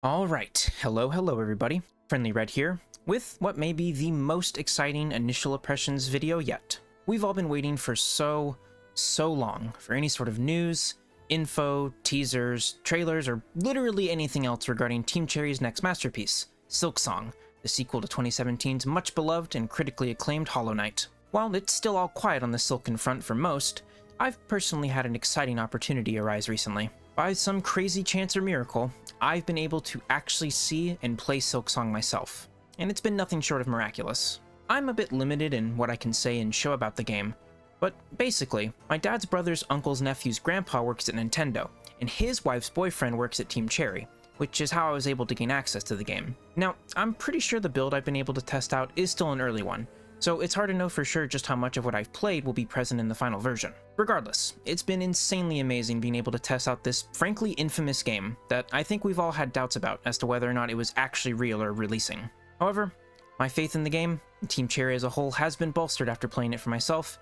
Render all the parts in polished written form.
Alright, hello everybody, Friendly Red here, with what may be the most exciting initial impressions video yet. We've all been waiting for so long for any sort of news, info, teasers, trailers, or literally anything else regarding Team Cherry's next masterpiece, Silksong, the sequel to 2017's much beloved and critically acclaimed Hollow Knight. While it's still all quiet on the Silken front for most, I've personally had an exciting opportunity arise recently. By some crazy chance or miracle, I've been able to actually see and play Silksong myself, and it's been nothing short of miraculous. I'm a bit limited in what I can say and show about the game, but basically, my dad's brother's uncle's nephew's grandpa works at Nintendo, and his wife's boyfriend works at Team Cherry, which is how I was able to gain access to the game. Now, I'm pretty sure the build I've been able to test out is still an early one, so it's hard to know for sure just how much of what I've played will be present in the final version. Regardless, it's been insanely amazing being able to test out this frankly infamous game that I think we've all had doubts about as to whether or not it was actually real or releasing. However, my faith in the game, and Team Cherry as a whole, has been bolstered after playing it for myself,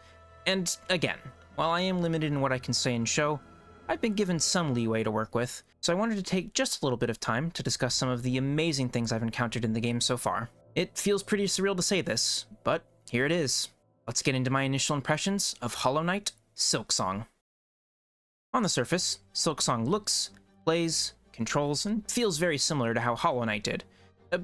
and again, while I am limited in what I can say and show, I've been given some leeway to work with, so I wanted to take just a little bit of time to discuss some of the amazing things I've encountered in the game so far. It feels pretty surreal to say this, but here it is. Let's get into my initial impressions of Hollow Knight Silksong. On the surface, Silksong looks, plays, controls, and feels very similar to how Hollow Knight did,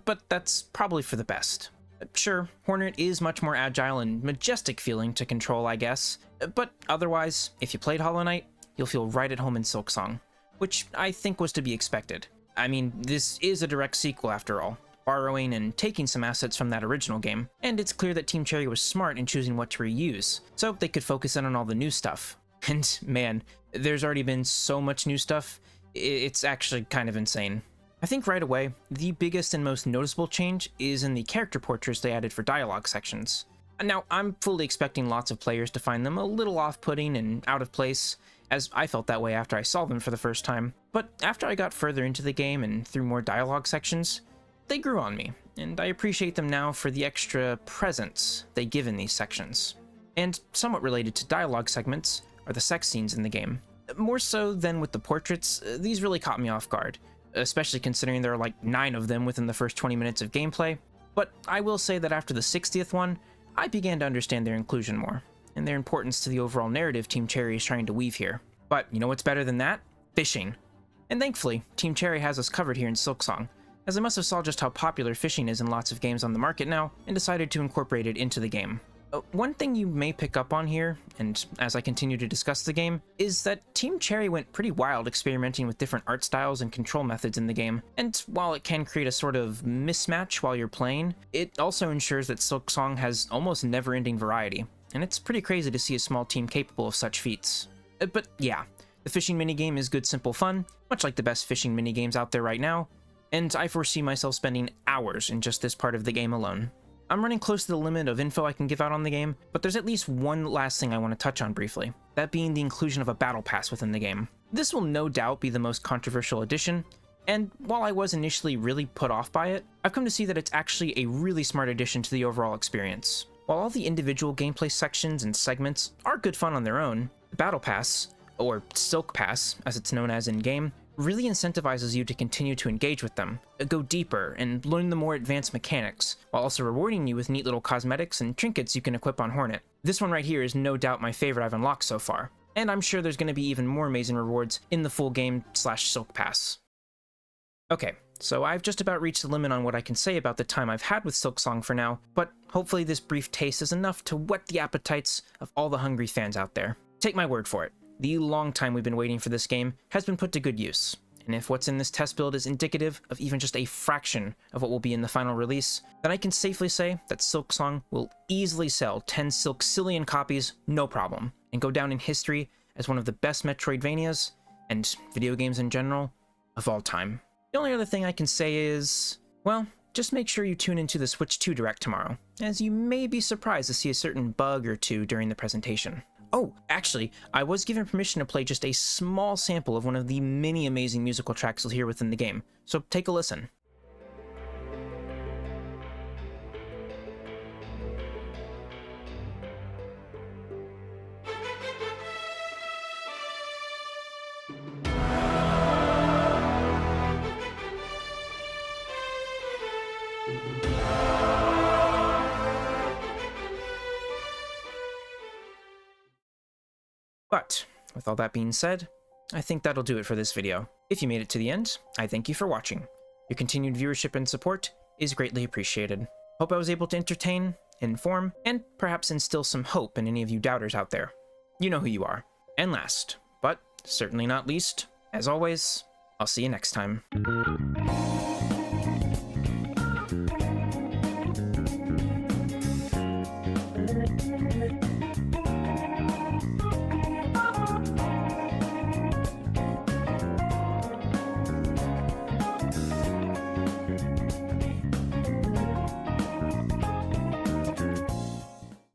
but that's probably for the best. Sure, Hornet is much more agile and majestic feeling to control, I guess, but otherwise, if you played Hollow Knight, you'll feel right at home in Silksong, which I think was to be expected. I mean, this is a direct sequel after all, borrowing and taking some assets from that original game, and it's clear that Team Cherry was smart in choosing what to reuse, so they could focus in on all the new stuff. And man, there's already been so much new stuff, it's actually kind of insane. I think right away, the biggest and most noticeable change is in the character portraits they added for dialogue sections. Now, I'm fully expecting lots of players to find them a little off-putting and out of place, as I felt that way after I saw them for the first time, but after I got further into the game and through more dialogue sections, they grew on me, and I appreciate them now for the extra presence they give in these sections. And somewhat related to dialogue segments are the sex scenes in the game. More so than with the portraits, these really caught me off guard, especially considering there are like 9 of them within the first 20 minutes of gameplay, but I will say that after the 60th one, I began to understand their inclusion more, and their importance to the overall narrative Team Cherry is trying to weave here. But you know what's better than that? Fishing. And thankfully, Team Cherry has us covered here in Silksong, as I must have saw just how popular fishing is in lots of games on the market now, and decided to incorporate it into the game. One thing you may pick up on here, and as I continue to discuss the game, is that Team Cherry went pretty wild experimenting with different art styles and control methods in the game, and while it can create a sort of mismatch while you're playing, it also ensures that Silksong has almost never-ending variety, and it's pretty crazy to see a small team capable of such feats. But yeah, the fishing minigame is good simple fun, much like the best fishing minigames out there right now, and I foresee myself spending hours in just this part of the game alone. I'm running close to the limit of info I can give out on the game, but there's at least one last thing I want to touch on briefly, that being the inclusion of a battle pass within the game. This will no doubt be the most controversial addition, and while I was initially really put off by it, I've come to see that it's actually a really smart addition to the overall experience. While all the individual gameplay sections and segments are good fun on their own, the battle pass, or Silk Pass as it's known as in-game, really incentivizes you to continue to engage with them, go deeper, and learn the more advanced mechanics, while also rewarding you with neat little cosmetics and trinkets you can equip on Hornet. This one right here is no doubt my favorite I've unlocked so far, and I'm sure there's going to be even more amazing rewards in the full game/Silk Pass. Okay, so I've just about reached the limit on what I can say about the time I've had with Silksong for now, but hopefully this brief taste is enough to whet the appetites of all the hungry fans out there. Take my word for it. The long time we've been waiting for this game has been put to good use, and if what's in this test build is indicative of even just a fraction of what will be in the final release, then I can safely say that Silksong will easily sell 10 Silksilion copies, no problem, and go down in history as one of the best Metroidvanias, and video games in general, of all time. The only other thing I can say is, well, just make sure you tune into the Switch 2 Direct tomorrow, as you may be surprised to see a certain bug or two during the presentation. Oh, actually, I was given permission to play just a small sample of one of the many amazing musical tracks you'll hear within the game, so take a listen. But, with all that being said, I think that'll do it for this video. If you made it to the end, I thank you for watching. Your continued viewership and support is greatly appreciated. Hope I was able to entertain, inform, and perhaps instill some hope in any of you doubters out there. You know who you are. And last, but certainly not least, as always, I'll see you next time.